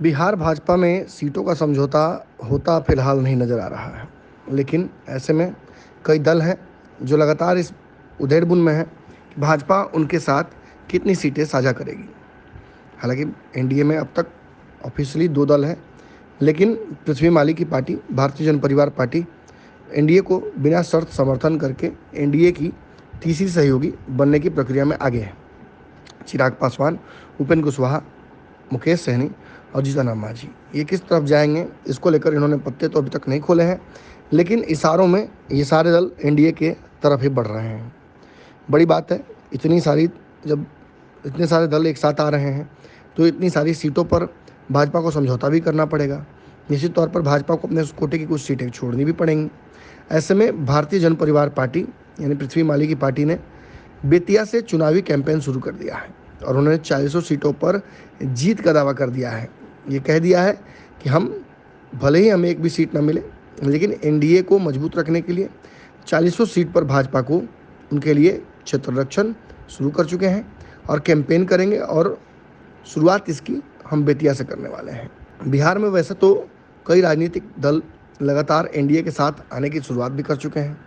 बिहार भाजपा में सीटों का समझौता होता फिलहाल नहीं नज़र आ रहा है, लेकिन ऐसे में कई दल हैं जो लगातार इस उधेड़-बुन में हैं कि भाजपा उनके साथ कितनी सीटें साझा करेगी। हालांकि एनडीए में अब तक ऑफिशियली 2 दल हैं, लेकिन पृथ्वी माली की पार्टी भारतीय जन परिवार पार्टी एनडीए को बिना शर्त समर्थन करके एनडीए की तीसरी सहयोगी बनने की प्रक्रिया में आगे है। चिराग पासवान, उपेंद्र कुशवाहा, मुकेश सहनी और जीतन राम मांझी ये किस तरफ जाएंगे, इसको लेकर इन्होंने पत्ते तो अभी तक नहीं खोले हैं, लेकिन इशारों में ये सारे दल एनडीए के तरफ ही बढ़ रहे हैं। बड़ी बात है, जब इतने सारे दल एक साथ आ रहे हैं तो इतनी सारी सीटों पर भाजपा को समझौता भी करना पड़ेगा। निश्चित तौर पर भाजपा को अपने उस कोटे की कुछ सीटें छोड़नी भी पड़ेंगी। ऐसे में भारतीय जन परिवार पार्टी यानी पृथ्वी माली की पार्टी ने बेतिया से चुनावी कैंपेन शुरू कर दिया है और उन्होंने 40 सीटों पर जीत का दावा कर दिया है। ये कह दिया है कि भले ही हमें एक भी सीट ना मिले, लेकिन एनडीए को मजबूत रखने के लिए 40 सीट पर भाजपा को उनके लिए क्षेत्र रक्षण शुरू कर चुके हैं और कैंपेन करेंगे और शुरुआत इसकी हम बेतिया से करने वाले हैं। बिहार में वैसे तो कई राजनीतिक दल लगातार एनडीए के साथ आने की शुरुआत भी कर चुके हैं।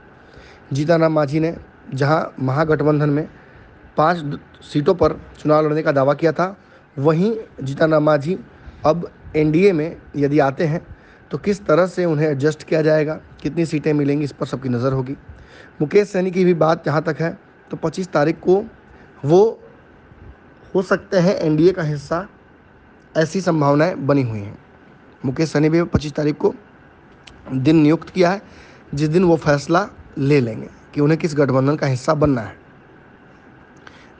जीतन राम मांझी ने जहां महागठबंधन में 5 सीटों पर चुनाव लड़ने का दावा किया था, वहीं जीतन राम मांझी अब एनडीए में यदि आते हैं तो किस तरह से उन्हें एडजस्ट किया जाएगा, कितनी सीटें मिलेंगी, इस पर सबकी नज़र होगी। मुकेश सहनी की भी बात जहाँ तक है तो 25 तारीख को वो हो सकते हैं एनडीए का हिस्सा, ऐसी संभावनाएं बनी हुई हैं। मुकेश सहनी भी 25 तारीख को दिन नियुक्त किया है जिस दिन वो फैसला ले लेंगे कि उन्हें किस गठबंधन का हिस्सा बनना है।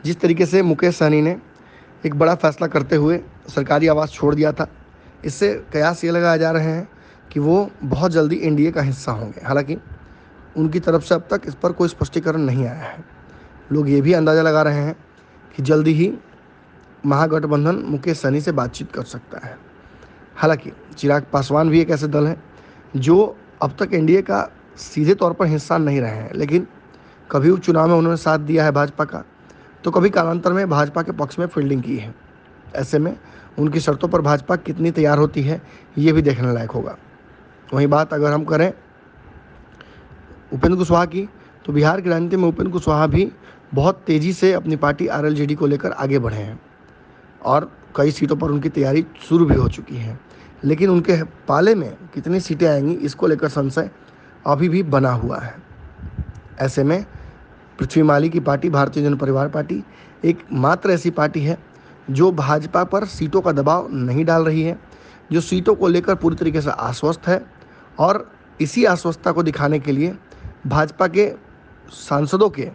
जिस तरीके से मुकेश सहनी ने एक बड़ा फैसला करते हुए सरकारी आवास छोड़ दिया था, इससे कयास ये लगाए जा रहे हैं कि वो बहुत जल्दी एनडीए का हिस्सा होंगे। हालांकि उनकी तरफ से अब तक इस पर कोई स्पष्टीकरण नहीं आया है। लोग ये भी अंदाज़ा लगा रहे हैं कि जल्दी ही महागठबंधन मुकेश सहनी से बातचीत कर सकता है। हालांकि चिराग पासवान भी एक ऐसे दल हैं जो अब तक एनडीए का सीधे तौर पर हिस्सा नहीं रहे हैं, लेकिन कभी उपचुनाव में उन्होंने साथ दिया है भाजपा का, तो कभी कालांतर में भाजपा के पक्ष में फील्डिंग की है। ऐसे में उनकी शर्तों पर भाजपा कितनी तैयार होती है, ये भी देखने लायक होगा। वहीं बात अगर हम करें उपेंद्र कुशवाहा की, तो बिहार की राजनीति में उपेंद्र कुशवाहा भी बहुत तेज़ी से अपनी पार्टी आरएलजेडी को लेकर आगे बढ़े हैं और कई सीटों पर उनकी तैयारी शुरू भी हो चुकी है, लेकिन उनके पाले में कितनी सीटें आएंगी, इसको लेकर संशय अभी भी बना हुआ है। ऐसे में पृथ्वी माली की पार्टी भारतीय जन परिवार पार्टी एकमात्र ऐसी पार्टी है जो भाजपा पर सीटों का दबाव नहीं डाल रही है, जो सीटों को लेकर पूरी तरीके से आश्वस्त है और इसी आश्वस्तता को दिखाने के लिए भाजपा के सांसदों के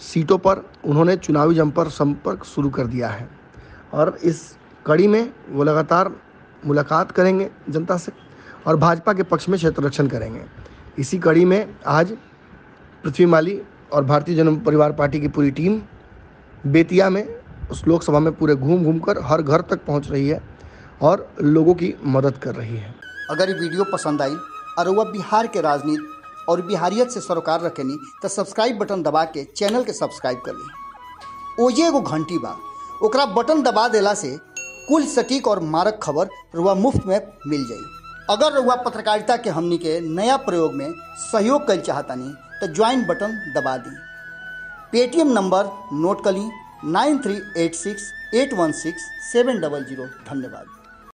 सीटों पर उन्होंने चुनावी जंपर संपर्क शुरू कर दिया है और इस कड़ी में वो लगातार मुलाकात करेंगे जनता से और भाजपा के पक्ष में क्षेत्र रक्षण करेंगे। इसी कड़ी में आज पृथ्वी माली और भारतीय जन परिवार पार्टी की पूरी टीम बेतिया में उस लोकसभा में पूरे घूम कर हर घर तक पहुंच रही है और लोगों की मदद कर रही है। अगर ये वीडियो पसंद आई और वह बिहार के राजनीति और बिहारियत से सरोकार रखेनी तो सब्सक्राइब बटन दबा के चैनल के सब्सक्राइब कर ली। ओजे एगो घंटी बा, ओकरा बटन दबा देला से कुल सटीक और मारक खबर रुआ मुफ्त में मिल जाई। अगर रुआ पत्रकारिता के हमनी के नया प्रयोग में सहयोग कर चाहतानी तो ज्वाइन बटन दबा दी। पेटीएम नंबर नोट कर ली 9386816700। धन्यवाद।